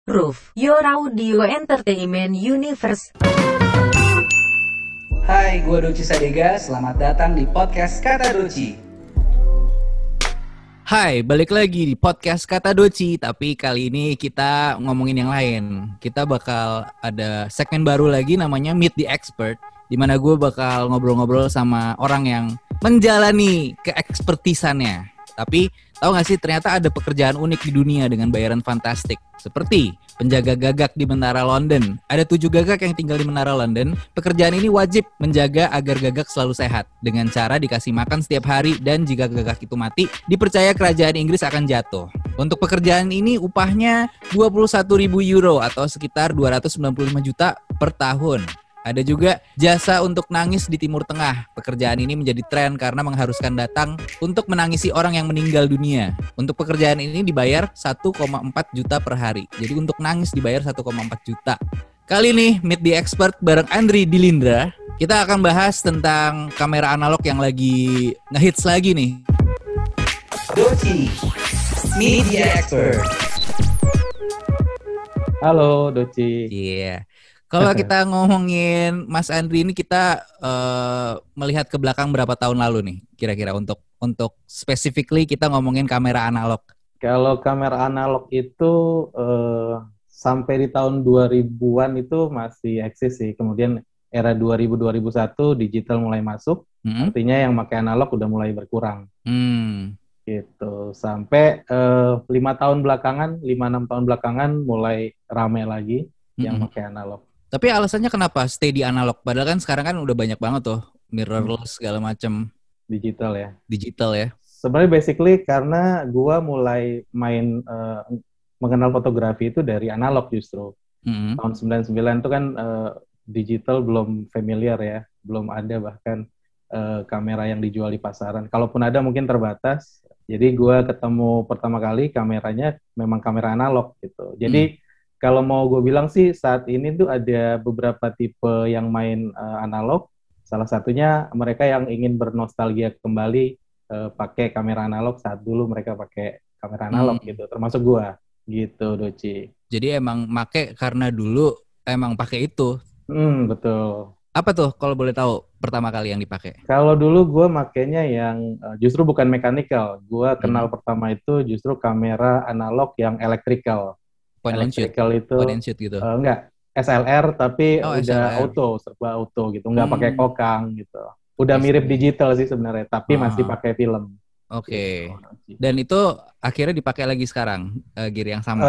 Roof, your audio entertainment universe. Hai, gue Doci Sadega. Selamat datang di podcast Kata Doci. Hai, balik lagi di podcast Kata Doci. Tapi kali ini kita ngomongin yang lain. Kita bakal ada segmen baru lagi namanya Meet the Expert, di mana gue bakal ngobrol-ngobrol sama orang yang menjalani keekspertisannya. Tapi tahu gak sih, ternyata ada pekerjaan unik di dunia dengan bayaran fantastik. Seperti penjaga gagak di Menara London. Ada 7 gagak yang tinggal di Menara London. Pekerjaan ini wajib menjaga agar gagak selalu sehat dengan cara dikasih makan setiap hari, dan jika gagak itu mati, dipercaya kerajaan Inggris akan jatuh. Untuk pekerjaan ini upahnya 21.000 euro atau sekitar 295 juta per tahun. Ada juga jasa untuk nangis di Timur Tengah. Pekerjaan ini menjadi tren karena mengharuskan datang untuk menangisi orang yang meninggal dunia. Untuk pekerjaan ini dibayar 1,4 juta per hari. Jadi untuk nangis dibayar 1,4 juta. Kali ini Meet the Expert bareng Andri Dilindra. Kita akan bahas tentang kamera analog yang lagi ngehits lagi nih. Doci, Meet the Expert. Halo Doci. Iya. Kalau kita ngomongin Mas Andri ini, kita melihat ke belakang berapa tahun lalu nih kira-kira untuk specifically kita ngomongin kamera analog. Kalau kamera analog itu sampai di tahun 2000-an itu masih eksis sih. Kemudian era 2000-2001 digital mulai masuk. Artinya yang pakai analog udah mulai berkurang. Gitu. Sampai 5 tahun belakangan, 5-6 tahun belakangan mulai rame lagi yang pakai analog. Tapi alasannya kenapa stay di analog? Padahal kan sekarang kan udah banyak banget tuh mirrorless segala macam Digital ya. Sebenarnya basically karena gua mulai mengenal fotografi itu dari analog justru. Tahun 99 itu kan digital belum familiar ya, belum ada bahkan kamera yang dijual di pasaran. Kalaupun ada mungkin terbatas. Jadi gua ketemu pertama kali kameranya memang kamera analog gitu. Jadi kalau mau gue bilang sih saat ini tuh ada beberapa tipe yang main analog. Salah satunya mereka yang ingin bernostalgia kembali pakai kamera analog saat dulu mereka pakai kamera analog gitu. Termasuk gue gitu, Doci. Jadi emang make karena dulu emang pakai itu. Betul. Apa tuh kalau boleh tahu pertama kali yang dipakai? Kalau dulu gue makainya yang justru bukan mechanical. Gue kenal pertama itu justru kamera analog yang electrical. Point and shoot gitu. Enggak, SLR tapi udah SLR. serba auto gitu, nggak pakai kokang gitu. Udah mirip digital sih sebenarnya, tapi masih pakai film. Oke. Dan itu akhirnya dipakai lagi sekarang, gear yang sama?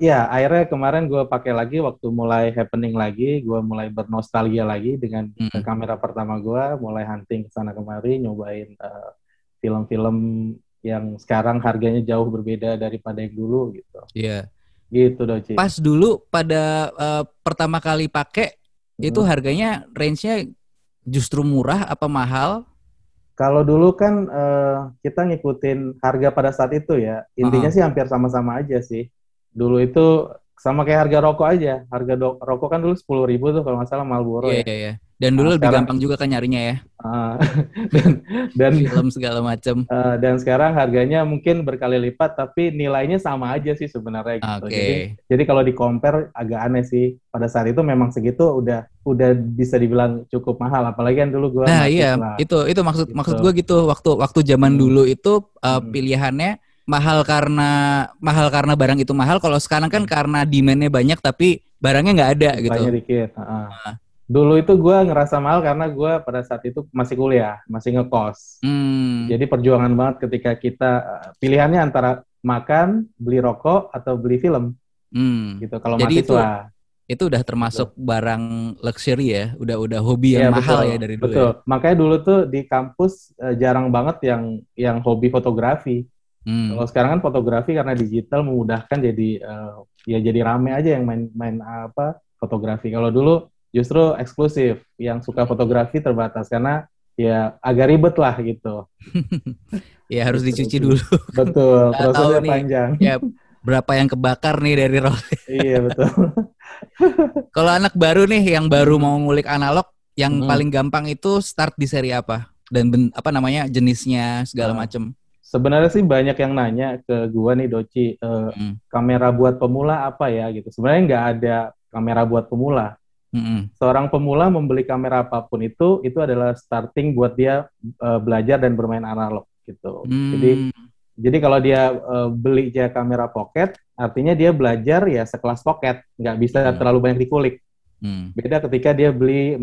Ya, akhirnya kemarin gue pakai lagi waktu mulai happening lagi, gue mulai bernostalgia lagi dengan kamera pertama gue, mulai hunting kesana kemari, nyobain film-film yang sekarang harganya jauh berbeda daripada yang dulu gitu. Iya. Gitu Doci. Pas dulu pada pertama kali pakai itu harganya range-nya justru murah apa mahal? Kalau dulu kan kita ngikutin harga pada saat itu ya. Intinya sih hampir sama-sama aja sih. Dulu itu sama kayak harga rokok aja. Harga rokok kan dulu 10.000 tuh kalau nggak salah Marlboro ya. Iya. Dan dulu lebih gampang juga kan nyarinya ya. Dan film segala macam. Dan sekarang harganya mungkin berkali lipat, tapi nilainya sama aja sih sebenarnya gitu. Jadi kalau di compare agak aneh sih. Pada saat itu memang segitu udah bisa dibilang cukup mahal. Apalagi kan dulu gue. Nah iya, itu maksud gue gitu. Waktu zaman dulu itu pilihannya mahal karena barang itu mahal. Kalau sekarang kan karena demand-nya banyak tapi barangnya nggak ada gitu. Banyak dikit. Dulu itu gue ngerasa mahal karena gue pada saat itu masih kuliah, masih ngekos. Jadi perjuangan banget ketika kita pilihannya antara makan, beli rokok, atau beli film. Gitu. Kalau jadi mahasiswa. Itu udah termasuk barang luxury ya, udah hobi yang mahal ya dari dulu. Betul. Ya? Makanya dulu tuh di kampus jarang banget yang hobi fotografi. Kalau sekarang kan fotografi karena digital memudahkan jadi rame aja yang main fotografi. Kalau dulu justru eksklusif, yang suka fotografi terbatas karena ya agak ribet lah gitu. Ya harus dicuci dulu. Betul, prosesnya panjang. Ya berapa yang kebakar nih dari Rolls? Iya betul. Kalau anak baru nih yang baru mau ngulik analog, yang paling gampang itu start di seri apa? Dan jenisnya segala macam. Sebenarnya sih banyak yang nanya ke gua nih Doci, kamera buat pemula apa ya gitu. Sebenarnya nggak ada kamera buat pemula. Seorang pemula membeli kamera apapun itu adalah starting buat dia belajar dan bermain analog gitu. Jadi kalau dia beli aja kamera pocket, artinya dia belajar ya sekelas pocket, nggak bisa terlalu banyak dikulik. Beda ketika dia beli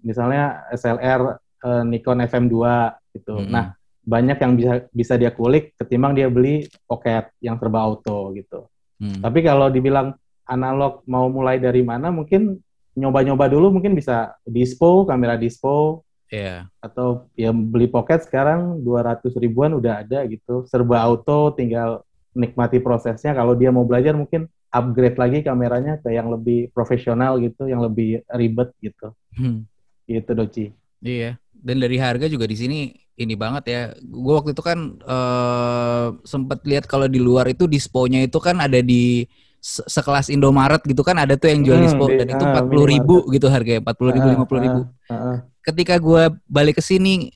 misalnya SLR Nikon FM2 gitu. Nah, banyak yang bisa dia kulik ketimbang dia beli pocket yang serba auto gitu. Tapi kalau dibilang analog mau mulai dari mana, mungkin nyoba-nyoba dulu, mungkin bisa dispo, kamera dispo, atau ya beli pocket sekarang 200 ribuan udah ada gitu, serba auto, tinggal nikmati prosesnya. Kalau dia mau belajar mungkin upgrade lagi kameranya ke yang lebih profesional gitu, yang lebih ribet gitu. Gitu Doci. Iya. Dan dari harga juga di sini ini banget ya. Gue waktu itu kan sempat lihat kalau di luar itu dispo-nya itu kan ada di sekelas Indomaret gitu kan, ada tuh yang jual dispo dan itu 40.000 gitu harganya, 40.000, 50.000. Ketika gue balik ke sini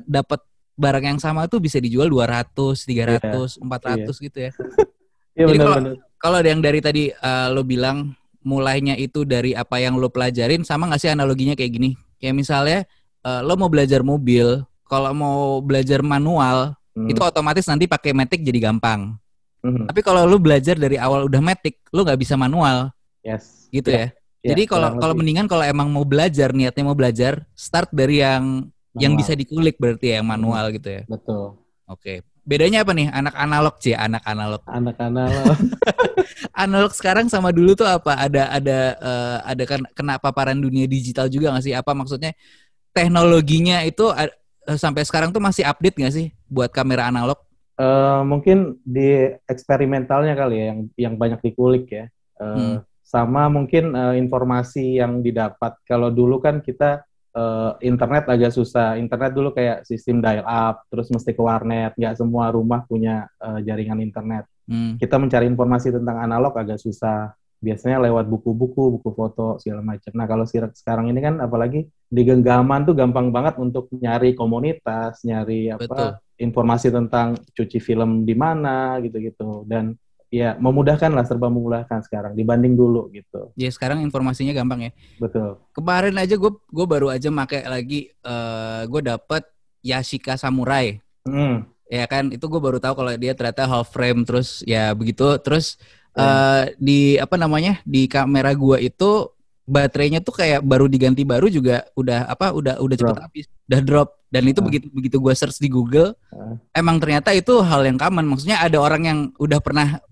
dapat barang yang sama tuh bisa dijual 200, 300, 400 gitu ya. Jadi kalau yang dari tadi lo bilang mulainya itu dari apa yang lo pelajarin, sama nggak sih analoginya kayak gini? Kayak misalnya lo mau belajar mobil, kalau mau belajar manual itu otomatis nanti pakai matic jadi gampang. Tapi kalau lo belajar dari awal udah matic, lo nggak bisa manual. Gitu ya. Jadi kalau mendingan kalau emang mau belajar, niatnya mau belajar, start dari yang bisa dikulik berarti ya, yang manual gitu ya. Betul. Oke. Bedanya apa nih anak analog sih, anak analog. Analog sekarang sama dulu tuh apa? Ada kan kena paparan dunia digital juga nggak sih? Apa maksudnya teknologinya itu sampai sekarang tuh masih update nggak sih buat kamera analog? Mungkin di eksperimentalnya kali ya yang banyak dikulik ya. Sama mungkin informasi yang didapat. Kalau dulu kan kita internet agak susah. Internet dulu kayak sistem dial up, terus mesti ke warnet. Nggak semua rumah punya jaringan internet. Kita mencari informasi tentang analog agak susah. Biasanya lewat buku-buku, buku foto, segala macam. Nah, kalau sekarang ini kan apalagi di genggaman tuh gampang banget untuk nyari komunitas, nyari informasi tentang cuci film di mana gitu-gitu. Dan ya memudahkan lah, serba memudahkan sekarang dibanding dulu gitu. Ya sekarang informasinya gampang ya. Betul. Kemarin aja gue baru aja pakai lagi, gue dapet Yashica Samurai. Ya kan, itu gue baru tahu kalau dia ternyata half frame, terus ya begitu. Terus di di kamera gue itu baterainya tuh kayak baru diganti baru juga udah cepet habis, udah drop. Dan itu begitu gue search di Google, emang ternyata itu hal yang common. Maksudnya ada orang yang udah pernah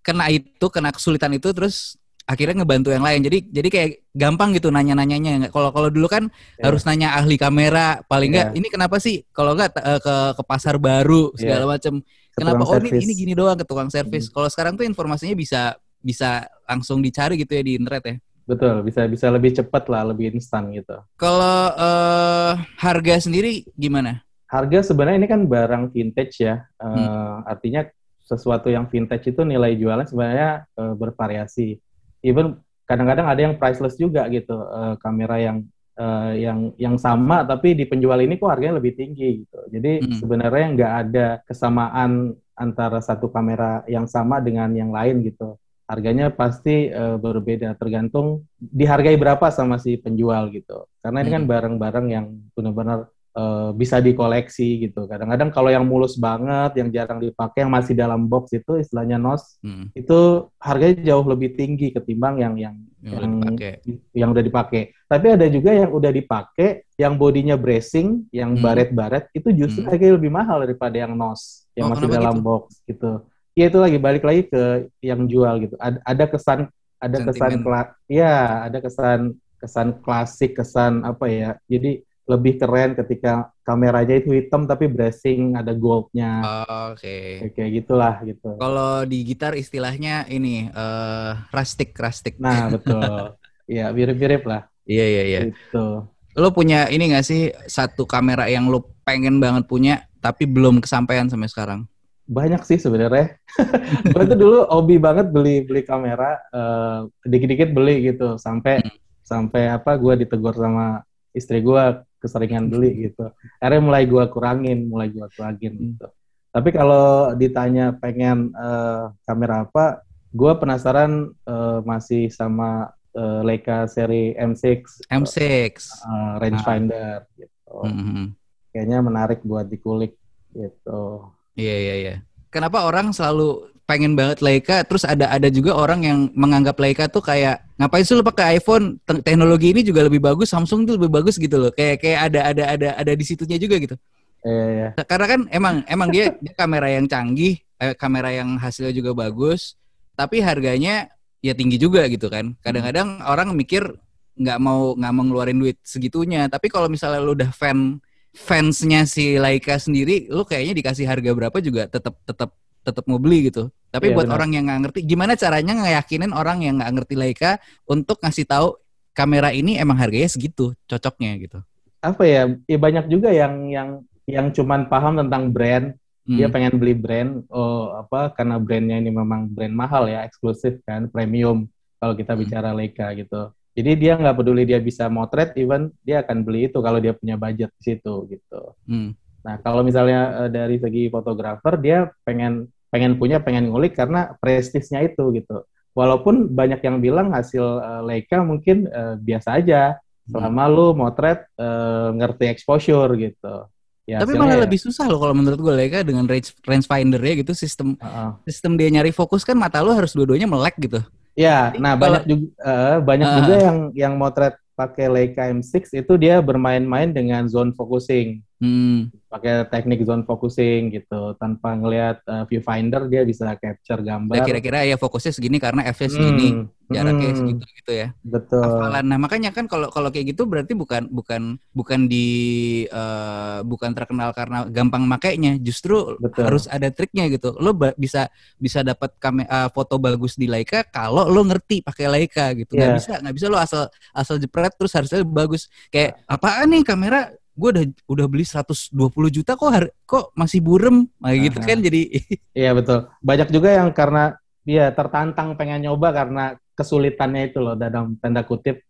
kena kesulitan itu, terus akhirnya ngebantu yang lain. Jadi kayak gampang gitu nanya-nanyanya. Kalau dulu kan harus nanya ahli kamera, paling enggak ini kenapa sih? Kalau enggak ke pasar baru segala macam. Kenapa ini gini doang, ke tukang servis. Kalau sekarang tuh informasinya bisa langsung dicari gitu ya di internet ya. Betul, bisa lebih cepat lah, lebih instan gitu. Kalau harga sendiri gimana? Harga sebenarnya ini kan barang vintage ya. Artinya sesuatu yang vintage itu nilai jualnya sebenarnya bervariasi. Even kadang-kadang ada yang priceless juga gitu, kamera yang sama tapi di penjual ini kok harganya lebih tinggi gitu. Jadi sebenarnya nggak ada kesamaan antara satu kamera yang sama dengan yang lain gitu. Harganya pasti berbeda, tergantung dihargai berapa sama si penjual gitu. Karena ini kan barang-barang yang benar-benar bisa dikoleksi gitu. Kadang-kadang kalau yang mulus banget, yang jarang dipakai, yang masih dalam box itu istilahnya NOS, itu harganya jauh lebih tinggi ketimbang yang udah dipakai. Tapi ada juga yang udah dipakai, yang bodinya bracing, yang baret-baret, itu justru harganya lebih mahal daripada yang NOS, yang masih dalam box gitu. Ya itu balik lagi ke yang jual gitu. Ada kesan klasik, kesan apa ya. Jadi lebih keren ketika kameranya itu hitam tapi bracing ada goldnya. Oke. Kayak gitulah gitu. Kalau di gitar istilahnya ini rustic. Nah betul. Iya mirip-mirip lah. Iya. Gitu. Lo punya ini nggak sih satu kamera yang lo pengen banget punya tapi belum kesampaian sampai sekarang? Banyak sih sebenarnya. Gue tuh dulu hobi banget beli kamera, dikit-dikit beli gitu sampai gue ditegur sama istri gue keseringan beli gitu. Akhirnya mulai gue kurangin gitu. Tapi kalau ditanya pengen kamera apa, gue penasaran masih sama Leica seri M6 rangefinder gitu. Kayaknya menarik buat dikulik gitu. Iya. Kenapa orang selalu pengen banget Leica, terus ada juga orang yang menganggap Leica tuh kayak ngapain sih lu pakai iPhone, teknologi ini juga lebih bagus, Samsung tuh lebih bagus gitu loh. Kayak ada di situnya juga gitu. Iya. Karena kan emang dia kamera yang canggih, kamera yang hasilnya juga bagus, tapi harganya ya tinggi juga gitu kan. Kadang-kadang orang mikir nggak mau ngeluarin duit segitunya, tapi kalau misalnya lu udah fansnya si Leica sendiri, lu kayaknya dikasih harga berapa juga tetap mau beli gitu. Tapi buat benar. orang yang nggak ngerti, gimana caranya ngeyakinin orang yang nggak ngerti Leica untuk ngasih tahu kamera ini emang harganya segitu, cocoknya gitu. Apa ya banyak juga yang cuman paham tentang brand, dia pengen beli brand, karena brandnya ini memang brand mahal ya, eksklusif kan, premium kalau kita bicara Leica gitu. Jadi dia nggak peduli dia bisa motret, even dia akan beli itu kalau dia punya budget di situ gitu. Nah kalau misalnya dari segi fotografer, dia pengen ngulik karena prestisnya itu gitu. Walaupun banyak yang bilang hasil Leica mungkin biasa aja, selama lu motret ngerti exposure gitu. Ya, tapi malah lebih susah loh kalau menurut gue Leica dengan rangefinder-nya gitu, sistem dia nyari fokus kan mata lu harus dua-duanya melek gitu. Ya, nah banyak juga yang motret pakai Leica M6 itu dia bermain-main dengan zone focusing. Pakai teknik zone focusing gitu, tanpa ngelihat viewfinder dia bisa capture gambar. Ya, kira-kira ya fokusnya segini karena f-nya segini, jaraknya segitu gitu ya. Betul. Hafalan. Nah makanya kan kalau kayak gitu berarti bukan terkenal karena gampang makainya, justru harus ada triknya gitu. Lo bisa dapat foto bagus di Leica kalau lo ngerti pakai Leica gitu. Nggak bisa lo asal jepret terus harusnya bagus. Kayak apaan nih kamera? Gue udah beli 120 juta kok masih burem gitu kan jadi. Iya betul. Banyak juga yang karena dia tertantang pengen nyoba karena kesulitannya itu loh, dalam tanda kutip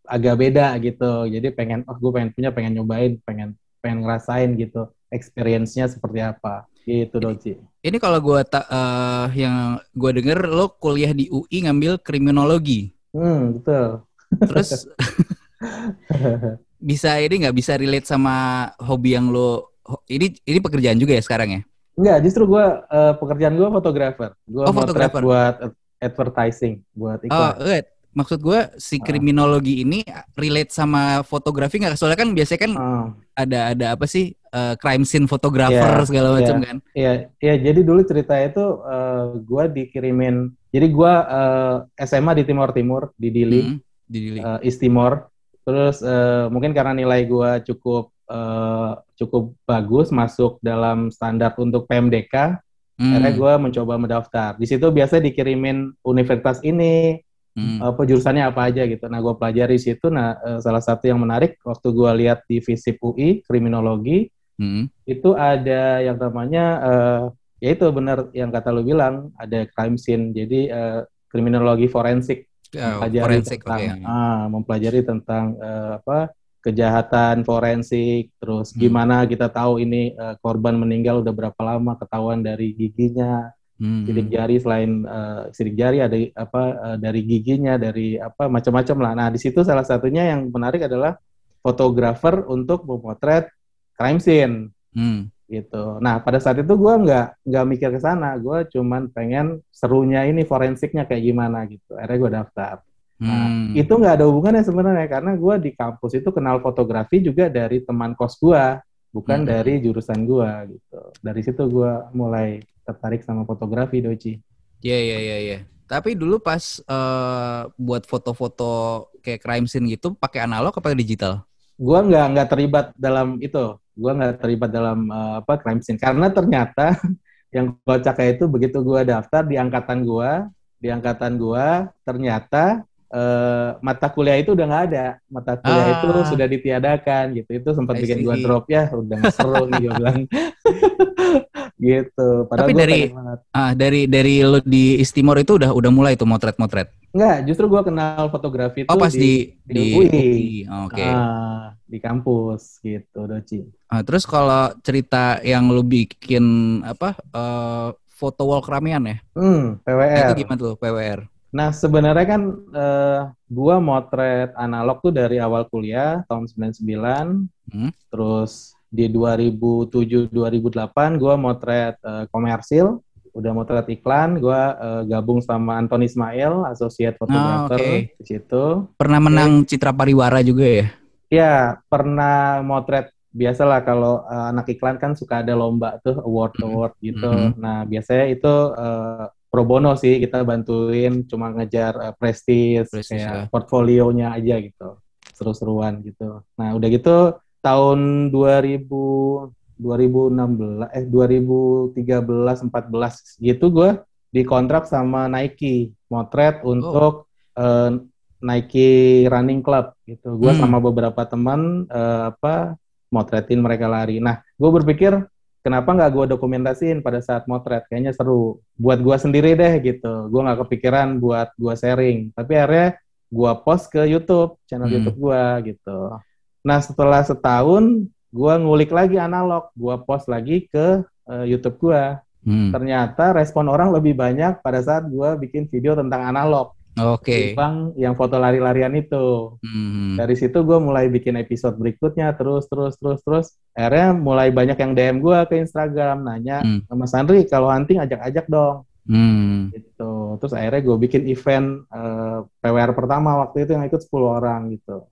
agak beda gitu. Jadi gue pengen nyobain, pengen ngerasain gitu experience-nya seperti apa gitu Doci. Ini kalau yang gue denger lo kuliah di UI ngambil kriminologi. Betul. Terus nggak bisa relate sama hobi yang lo ini pekerjaan juga ya sekarang ya? Enggak, justru gue pekerjaan gue fotografer. Gue motret buat advertising, buat iklan. Maksud gue si kriminologi ini relate sama fotografi nggak? Soalnya kan biasanya kan ada apa sih crime scene photographer segala macam kan? Iya. Jadi dulu cerita itu gue dikirimin. Jadi gue SMA di Timur di Dili, East Timor. Terus mungkin karena nilai gue cukup bagus, masuk dalam standar untuk PMDK, akhirnya gue mencoba mendaftar. Di situ biasanya dikirimin universitas ini, jurusannya apa aja gitu. Nah gue pelajari di situ. Nah salah satu yang menarik waktu gue lihat di FISIP UI kriminologi, itu ada yang namanya ya itu benar yang kata lu bilang, ada crime scene. Jadi kriminologi forensik. Mempelajari tentang kejahatan forensik, terus gimana kita tahu ini korban meninggal udah berapa lama, ketahuan dari giginya, sidik jari, selain sidik jari ada dari giginya, dari macam-macam lah. Nah di situ salah satunya yang menarik adalah fotografer untuk memotret crime scene. Gitu. Nah pada saat itu gue nggak mikir ke sana, gue cuman pengen serunya ini forensiknya kayak gimana gitu. Akhirnya gue daftar. Nah itu nggak ada hubungannya sebenarnya, karena gue di kampus itu kenal fotografi juga dari teman kos gue, bukan dari jurusan gue gitu. Dari situ gue mulai tertarik sama fotografi, Doci. Iya. Tapi dulu pas buat foto-foto kayak crime scene gitu pakai analog apa digital? Gue nggak terlibat dalam itu. Gue nggak terlibat dalam crime scene, karena ternyata yang kocaknya itu begitu gue daftar di angkatan gue ternyata mata kuliah itu udah nggak ada, mata kuliah itu sudah ditiadakan gitu. Itu sempat bikin gue drop, ya udah nggak seru nih gue bilang. gitu. Padahal Tapi gue dari pengen banget. dari lo di East Timor itu udah mulai tuh motret-motret. Enggak, justru gue kenal fotografi itu Oh, pas di di UI. UI. Oke. Di kampus gitu, Doci. Terus kalau cerita yang lo bikin apa foto wall keramaian ya? Nah, itu PWR. gimana tuh PWR? Nah, sebenarnya kan gua motret analog tuh dari awal kuliah tahun 99. Terus di 2007-2008 gua motret komersil, udah motret iklan, gua gabung sama Anton Ismail, associate photographer di situ. Pernah menang Citra Pariwara juga ya? Ya, pernah motret. Biasalah kalau anak iklan kan suka ada lomba tuh, award gitu. Nah, biasanya itu pro bono sih, kita bantuin cuma ngejar prestis kayak portfolionya aja gitu, seru-seruan gitu. Nah udah gitu tahun 2013-14 gitu gue dikontrak sama Nike motret untuk Nike Running Club gitu. Gue sama beberapa teman motretin mereka lari. Nah gue berpikir kenapa nggak gue dokumentasiin pada saat motret? Kayaknya seru. Buat gue sendiri deh gitu. Gue nggak kepikiran buat gue sharing. Tapi akhirnya gue post ke YouTube, channel YouTube gue gitu. Nah setelah setahun, gue ngulik lagi analog. Gue post lagi ke YouTube gue. Ternyata respon orang lebih banyak pada saat gue bikin video tentang analog. Bang yang foto lari-larian itu. Dari situ gue mulai bikin episode berikutnya terus. Akhirnya mulai banyak yang DM gue ke Instagram nanya, Mas Andri kalau hunting ajak-ajak dong. Gitu. Terus akhirnya gue bikin event PWR pertama waktu itu yang ikut 10 orang gitu.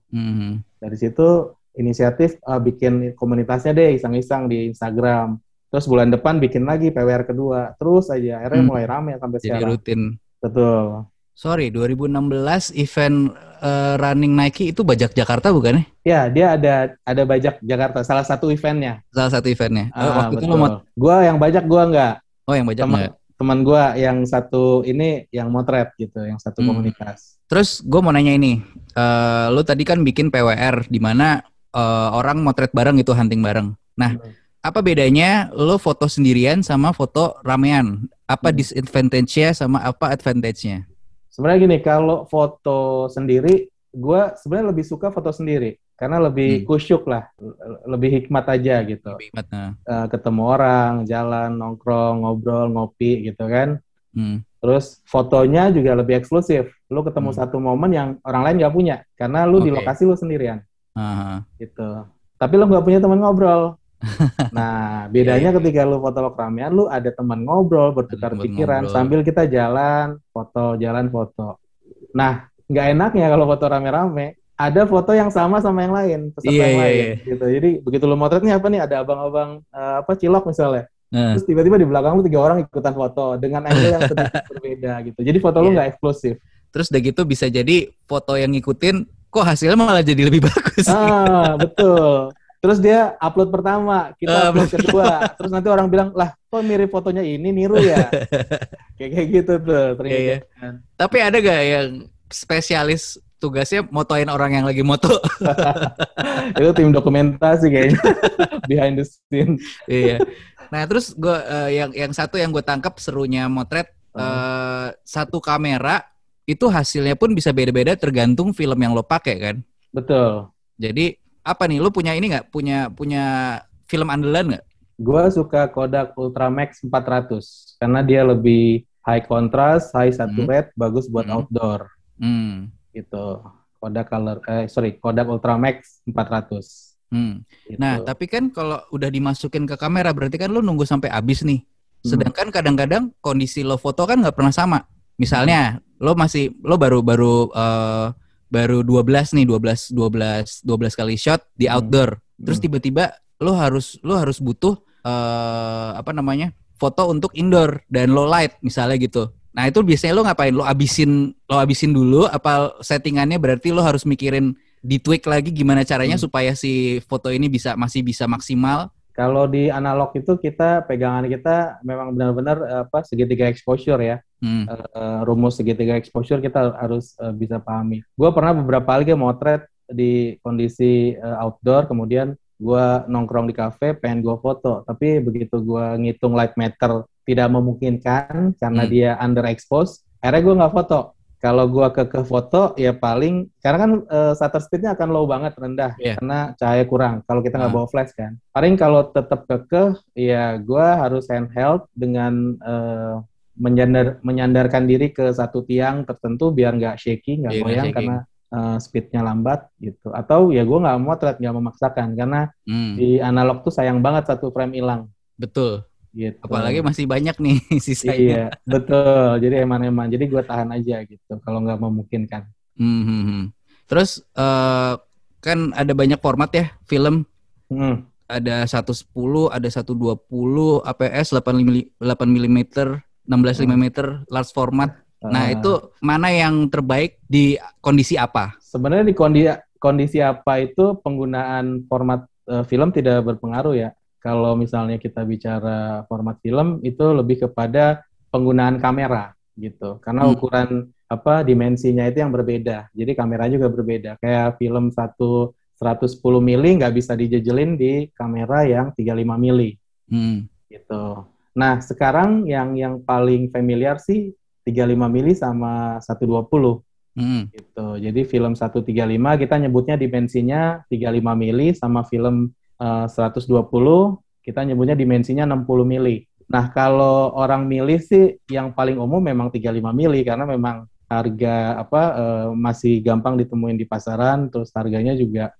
Dari situ inisiatif bikin komunitasnya deh iseng-iseng di Instagram. Terus bulan depan bikin lagi PWR kedua. Terus aja akhirnya mulai rame sampai sekarang. Jadi rutin. Betul. Sorry, 2016 event running Nike itu Bajak Jakarta bukan ya? Ya, dia ada Bajak Jakarta, salah satu eventnya. Waktu betul. Itu gua yang bajak, gua enggak. Oh, yang bajak enggak? Teman gua yang satu ini yang motret gitu, yang satu komunitas. Terus gua mau nanya ini, lu tadi kan bikin PWR di mana orang motret bareng gitu, hunting bareng. Nah, apa bedanya lu foto sendirian sama foto ramean? Apa disadvantage-nya sama apa advantage-nya? Sebenarnya gini, kalau foto sendiri, gue sebenarnya lebih suka foto sendiri karena lebih kusyuk lah, lebih hikmat aja gitu. Ketemu orang, jalan, nongkrong, ngobrol, ngopi gitu kan. Terus fotonya juga lebih eksklusif. Lu ketemu satu momen yang orang lain nggak punya karena lu di lokasi lu sendirian. Gitu. Tapi lu nggak punya teman ngobrol. Nah, bedanya ketika lu foto keramaian, lu ada teman ngobrol, bertukar pikiran sambil kita jalan foto. Nah, nggak enaknya kalau foto rame-rame, ada foto yang sama yang lain, peserta yang lain, gitu. Jadi begitu lu motret nih apa nih, ada abang-abang cilok misalnya, terus tiba-tiba di belakang lu 3 orang ikutan foto dengan angle yang sedikit berbeda gitu. Jadi foto lu nggak eksklusif. Terus udah gitu bisa jadi foto yang ngikutin, kok hasilnya malah jadi lebih bagus. Betul. Terus dia upload pertama, kita upload kedua. Terus nanti orang bilang, lah kok mirip fotonya ini, niru ya? Kayak gitu tuh. Tapi ada gak yang spesialis tugasnya motoin orang yang lagi moto? Itu tim dokumentasi kayaknya. Behind the scene. Iya. Nah terus gue yang satu yang gue tangkap serunya motret, satu kamera itu hasilnya pun bisa beda-beda tergantung film yang lo pakai kan? Betul. Jadi apa nih, lu punya ini nggak? Punya film andalan nggak? Gue suka Kodak Ultramax 400 karena dia lebih high contrast, high saturate, bagus buat outdoor. Gitu. Kodak Ultramax 400. Gitu. Nah, tapi kan kalau udah dimasukin ke kamera berarti kan lu nunggu sampai habis nih. Sedangkan kadang-kadang kondisi lo foto kan nggak pernah sama. Misalnya lo baru 12 kali shot di outdoor. Terus tiba-tiba lo harus butuh foto untuk indoor dan low light misalnya gitu. Nah, itu biasanya lo ngapain? Lo abisin dulu apa settingannya berarti lo harus mikirin di-tweak lagi gimana caranya supaya si foto ini masih bisa maksimal. Kalau di analog itu pegangan kita memang benar-benar segitiga exposure ya. Rumus segitiga exposure kita harus bisa pahami. Gue pernah beberapa kali motret di kondisi outdoor, kemudian gue nongkrong di kafe, pengen gue foto, tapi begitu gue ngitung light meter tidak memungkinkan karena dia underexpose, akhirnya gue nggak foto. Kalau gue ke foto, ya paling, karena kan shutter speed-nya akan low banget, rendah, karena cahaya kurang, kalau kita nggak bawa flash kan. Paling kalau tetap kekeh, ya gue harus handheld dengan menyandarkan diri ke satu tiang tertentu, biar nggak shaky, nggak goyang, karena speednya lambat, gitu. Atau ya gue nggak motret, nggak memaksakan, karena di analog tuh sayang banget satu frame hilang. Betul. Gitu. Apalagi masih banyak nih sisanya. Iya, betul. Jadi eman-eman. Jadi gue tahan aja gitu kalau nggak memungkinkan. Terus kan ada banyak format ya film. Ada 110, ada 120, APS 8 mm, 16 mm, large format. Nah itu mana yang terbaik di kondisi apa? Sebenarnya di kondisi apa itu penggunaan format film tidak berpengaruh ya. Kalau misalnya kita bicara format film itu lebih kepada penggunaan kamera gitu. Karena ukuran dimensinya itu yang berbeda. Jadi kameranya juga berbeda. Kayak film 110 mili nggak bisa dijejelin di kamera yang 35 mili. Gitu. Nah, sekarang yang paling familiar sih 35 mili sama 120. Gitu. Jadi film 135 kita nyebutnya dimensinya 35 mili, sama film 120 kita nyebutnya dimensinya 60 mili. Nah, kalau orang milih sih yang paling umum memang 35 mili karena memang harga masih gampang ditemuin di pasaran, terus harganya juga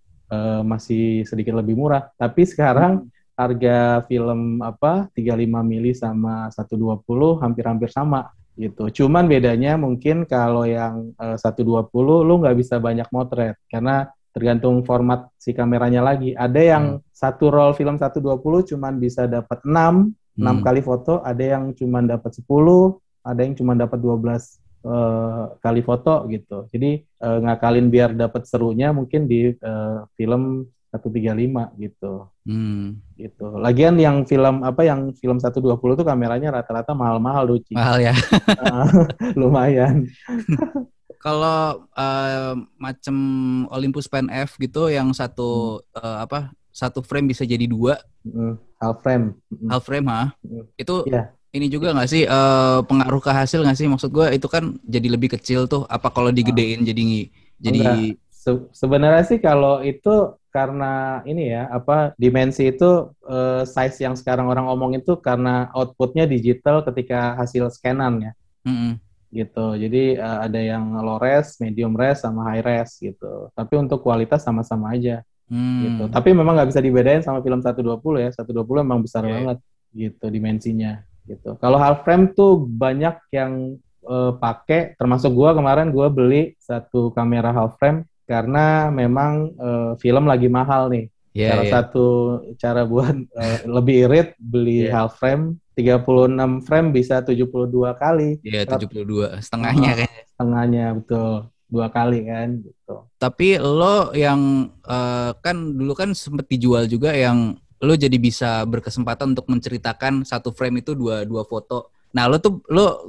masih sedikit lebih murah. Tapi sekarang harga film 35 mili sama 120 hampir-hampir sama gitu. Cuman bedanya mungkin kalau yang 120 lu nggak bisa banyak motret karena tergantung format si kameranya lagi. Ada yang satu roll film 120 cuman bisa dapat 6 kali foto, ada yang cuman dapat 10, ada yang cuman dapat 12 kali foto gitu. Jadi ngakalin biar dapat serunya mungkin di film 135 gitu. Gitu. Lagian yang film 120 tuh kameranya rata-rata mahal-mahal Duci. Mahal ya. Lumayan. Kalau macam Olympus Pen F gitu yang satu frame bisa jadi 2, half frame. Half frame itu ini juga nggak sih pengaruh ke hasil nggak sih? Maksud gue itu kan jadi lebih kecil tuh. Apa kalau digedein jadi sebenarnya sih kalau itu karena ini ya dimensi itu size yang sekarang orang omong itu karena outputnya digital ketika hasil scanan ya. Gitu. Jadi ada yang low res, medium res, sama high res gitu. Tapi untuk kualitas sama-sama aja. Gitu. Tapi memang nggak bisa dibedain sama film 120 ya. 120 memang besar banget gitu dimensinya. Gitu. Kalau half frame tuh banyak yang pakai, termasuk kemarin gue beli satu kamera half frame karena memang film lagi mahal nih. Satu cara buat lebih irit beli half frame 36 frame bisa 72 kali. Iya, 72. Setengahnya kayaknya. Setengahnya, betul. 2 kali kan, gitu. Tapi lo yang kan dulu kan sempet dijual juga yang lo jadi bisa berkesempatan untuk menceritakan satu frame itu dua foto. Nah, lo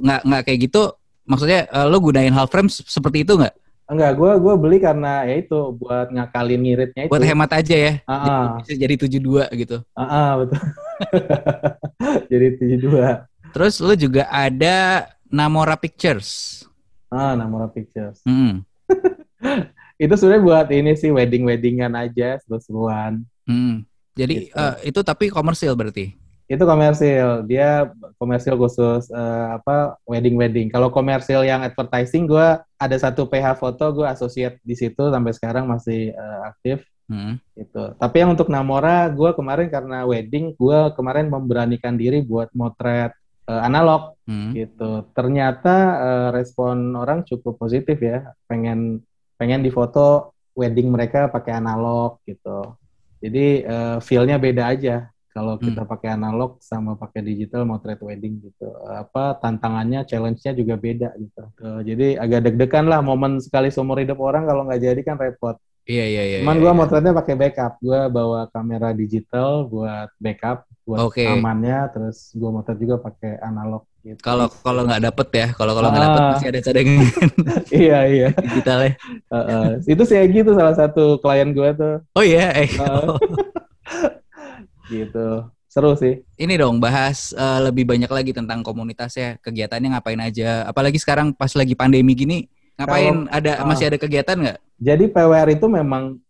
nggak kayak gitu, maksudnya lo gunain half frame seperti itu nggak? Enggak, gue beli karena ya itu buat ngakalin ngiritnya itu. Buat hemat aja ya. Bisa jadi 72 gitu. Betul. Jadi 72. Terus lo juga ada Namora Pictures. Namora Pictures. Itu sebenarnya buat ini sih weddingan aja, seru-seruan. Jadi gitu. Itu tapi komersil berarti? Itu komersil, dia komersil khusus wedding. Kalau komersil yang advertising, gue ada satu PH foto, gue associate di situ sampai sekarang masih aktif. Gitu. Tapi yang untuk Namora, gue kemarin karena wedding, gue kemarin memberanikan diri buat motret analog. Gitu. Ternyata respon orang cukup positif ya, pengen difoto wedding mereka pakai analog gitu. Jadi feel-nya beda aja. Kalau kita pakai analog sama pakai digital motret wedding gitu. Tantangannya, challenge-nya juga beda gitu. Jadi agak deg-degan lah, momen sekali seumur hidup orang kalau nggak jadi kan repot. Iya. Cuman gue motretnya pakai backup. Gue bawa kamera digital buat backup, buat amannya. Terus gue motret juga pakai analog. Gitu. Kalau nggak dapet ya, kalau nggak dapet masih ada cadangan. Iya. Digitalnya. Itu si Egy tuh salah satu klien gue tuh. Oh iya. Gitu. Seru sih. Ini dong bahas lebih banyak lagi tentang komunitasnya, kegiatannya ngapain aja. Apalagi sekarang pas lagi pandemi gini, ngapain? Masih ada kegiatan nggak? Jadi PWR itu memang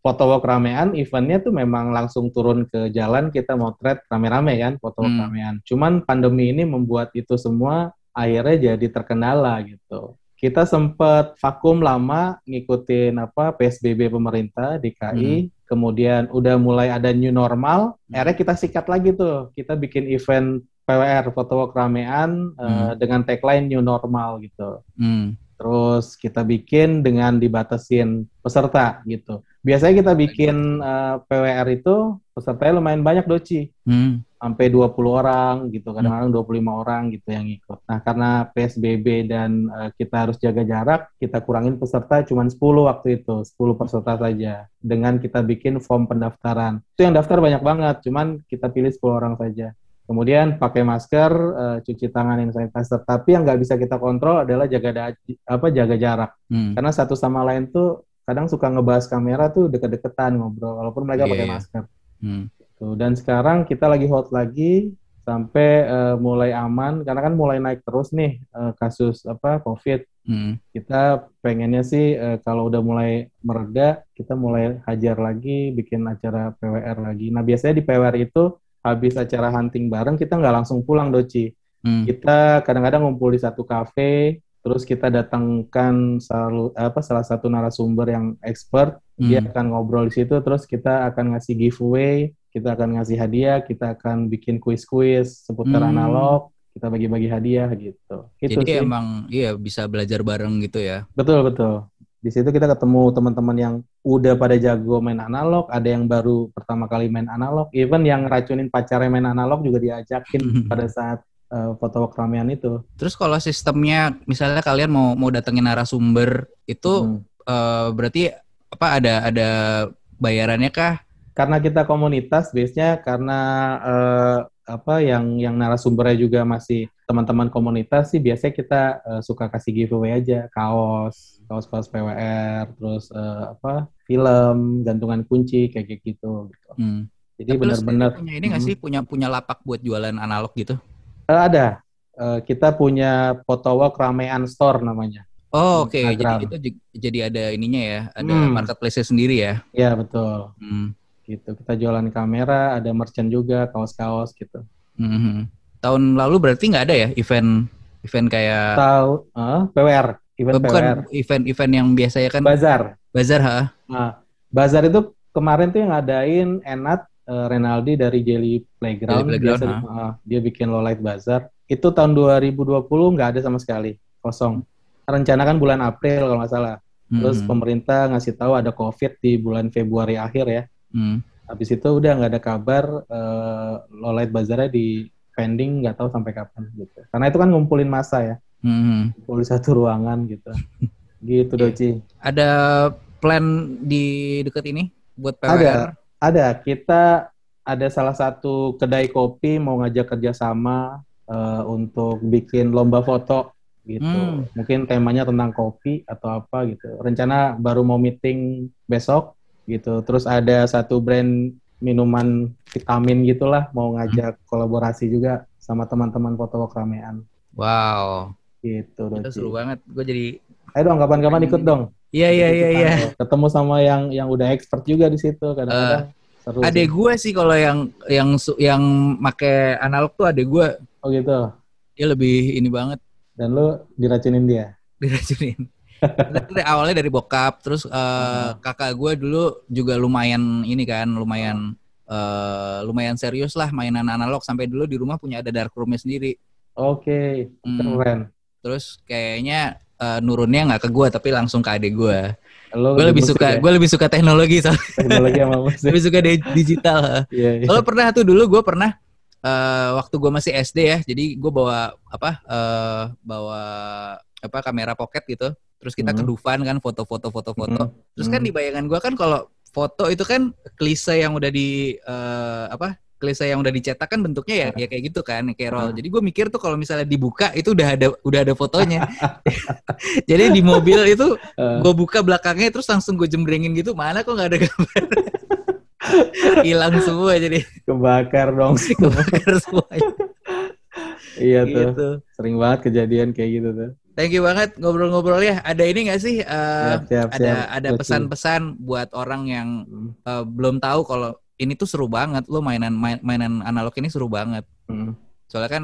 photowalk ramean, eventnya tuh memang langsung turun ke jalan, kita motret rame-rame kan, photowalk ramean. Cuman pandemi ini membuat itu semua akhirnya jadi terkendala gitu. Kita sempat vakum lama ngikutin PSBB pemerintah DKI, kemudian udah mulai ada new normal, akhirnya kita sikat lagi tuh, kita bikin event PWR photowalk ramean dengan tagline new normal gitu. Terus kita bikin dengan dibatasin peserta gitu. Biasanya kita bikin PWR itu pesertanya lumayan banyak, Doci. Sampai 20 orang gitu, kadang-kadang 25 orang gitu yang ikut. Nah, karena PSBB dan kita harus jaga jarak, kita kurangin peserta cuma 10 waktu itu, 10 peserta saja. Dengan kita bikin form pendaftaran. Itu yang daftar banyak banget, cuman kita pilih 10 orang saja. Kemudian pakai masker, cuci tangan, hand sanitizer. Tapi yang nggak bisa kita kontrol adalah jaga jarak. Karena satu sama lain tuh kadang suka ngebahas kamera tuh deket-deketan ngobrol, walaupun mereka pakai masker. Tuh, dan sekarang kita lagi hot lagi sampai mulai aman, karena kan mulai naik terus nih kasus COVID. Kita pengennya sih kalau udah mulai mereda, kita mulai hajar lagi, bikin acara PWR lagi. Nah biasanya di PWR itu habis acara hunting bareng, kita nggak langsung pulang, Doci. Kita kadang-kadang ngumpul di satu kafe, terus kita datangkan salah satu narasumber yang expert, dia akan ngobrol di situ, terus kita akan ngasih giveaway, kita akan ngasih hadiah, kita akan bikin kuis-kuis seputar analog, kita bagi-bagi hadiah gitu. Jadi sih. Emang bisa belajar bareng gitu ya? Betul. Di situ kita ketemu teman-teman yang udah pada jago main analog, ada yang baru pertama kali main analog, even yang racunin pacarnya main analog juga diajakin pada saat photowalk ramean itu. Terus kalau sistemnya, misalnya kalian mau datengin narasumber itu berarti ada bayarannya kah? Karena kita komunitas, biasanya karena yang narasumbernya juga masih teman-teman komunitas sih, biasanya kita suka kasih giveaway aja, kaos PWR, terus film, gantungan kunci kayak gitu. Jadi benar-benar punya ini nggak sih, punya lapak buat jualan analog gitu? Ada. Kita punya photowalk ramean store namanya. Oh, oke. Jadi itu jadi ada ininya ya, ada marketplace-nya sendiri ya? Iya, betul. Gitu. Kita jualan kamera, ada merchant juga, kaos-kaos gitu. Tahun lalu berarti nggak ada ya event kayak PWR, event bukan PWR. Event yang biasanya kan bazar, Nah, bazar itu kemarin tuh yang ngadain Enat Renaldi dari Jelly Playground. Dia bikin lowlight bazar. Itu tahun 2020 nggak ada sama sekali, kosong. Rencana kan bulan April kalau nggak salah. Terus pemerintah ngasih tahu ada COVID di bulan Februari akhir ya. Habis itu udah nggak ada kabar, lowlight bazarnya di pending, nggak tahu sampai kapan gitu. Karena itu kan ngumpulin massa ya, ngumpul di satu ruangan gitu. Gitu Doci. Ada plan di dekat ini buat PWR? Ada. Kita ada salah satu kedai kopi mau ngajak kerjasama untuk bikin lomba foto gitu. Mungkin temanya tentang kopi atau apa gitu. Rencana baru mau meeting besok gitu. Terus ada satu brand minuman vitamin gitulah, mau ngajak kolaborasi juga sama teman-teman photowalk ramean. Wow. Gitu. Itu seru banget. Gue jadi ayo dong, kapan-kapan ikut dong. Iya. Ketemu sama yang udah expert juga di situ kadang-kadang. Seru. Adek gue sih kalau yang make analog tuh adek gue. Oh gitu. Dia lebih ini banget. Dan lu diracunin dia? Diracunin. Awalnya dari bokap, terus kakak gue dulu juga lumayan serius lah mainan analog, sampai dulu di rumah punya ada dark room-nya sendiri. Oke. Keren. Terus kayaknya nurunnya nggak ke gue tapi langsung ke adik gue. Gue lebih suka teknologi soalnya. Teknologi sama musik. Lebih suka digital. Yeah. Kalau pernah tuh dulu gue pernah waktu gue masih SD ya, jadi gue bawa kamera pocket gitu. Terus kita ke Dufan kan foto. Terus kan di bayangan gue kan kalau foto itu kan klise yang udah dicetak kan bentuknya ya kayak gitu kan, kayak roll. Jadi gue mikir tuh kalau misalnya dibuka itu udah ada fotonya. Jadi di mobil itu gue buka belakangnya terus langsung gue jembrengin gitu, mana kok nggak ada gambar. Hilang semua jadi. Kebakar dong. Kebakar semuanya. Iya tuh. Gitu. Sering banget kejadian kayak gitu tuh. Thank you banget ngobrol-ngobrol ya. Ada ini nggak sih? Siap. Ada pesan-pesan buat orang yang belum tahu kalau ini tuh seru banget. Lo mainan analog ini seru banget. Soalnya kan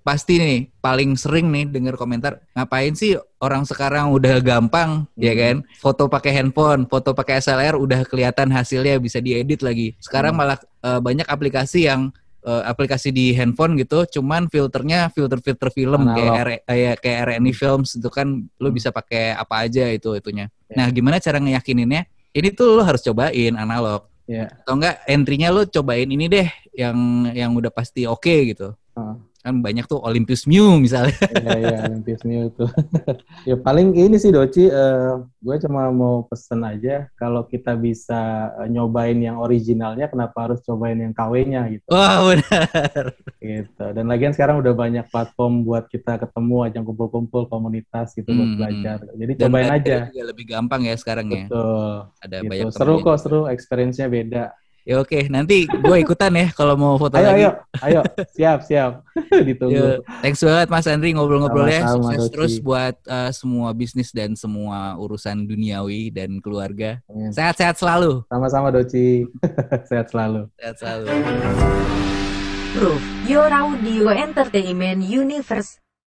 pasti nih paling sering nih denger komentar, ngapain sih orang sekarang udah gampang ya kan? Foto pakai handphone, foto pakai SLR udah kelihatan hasilnya, bisa diedit lagi. Sekarang malah banyak aplikasi yang aplikasi di handphone gitu, cuman filternya filter film kayak RNI Films itu kan lo bisa pakai apa aja itunya. Nah, gimana cara ngeyakininnya? Ini tuh lo harus cobain analog. Atau enggak entry-nya lo cobain ini deh yang udah pasti oke gitu. Kan banyak tuh Olympus Mue misalnya. Iya Olympus Mue itu. Ya paling ini sih Doci, gue cuma mau pesen aja kalau kita bisa nyobain yang originalnya, kenapa harus cobain yang KW-nya gitu. Wah benar. Gitu. Dan lagian sekarang udah banyak platform buat kita ketemu, ajang kumpul-kumpul komunitas gitu buat belajar. Jadi dan cobain aja. Juga lebih gampang ya sekarang. Betul. Ada gitu. banyak seru kok, seru, experience-nya beda. Ya oke, nanti gue ikutan ya kalau mau foto lagi. Ayo, siap. Ditunggu. Thanks banget Mas Andri ngobrol-ngobrol ya. Sukses Doci. terus buat semua bisnis dan semua urusan duniawi dan keluarga. Sehat-sehat selalu. Sama-sama Doci. Sehat selalu. Proof Your Audio Entertainment Universe.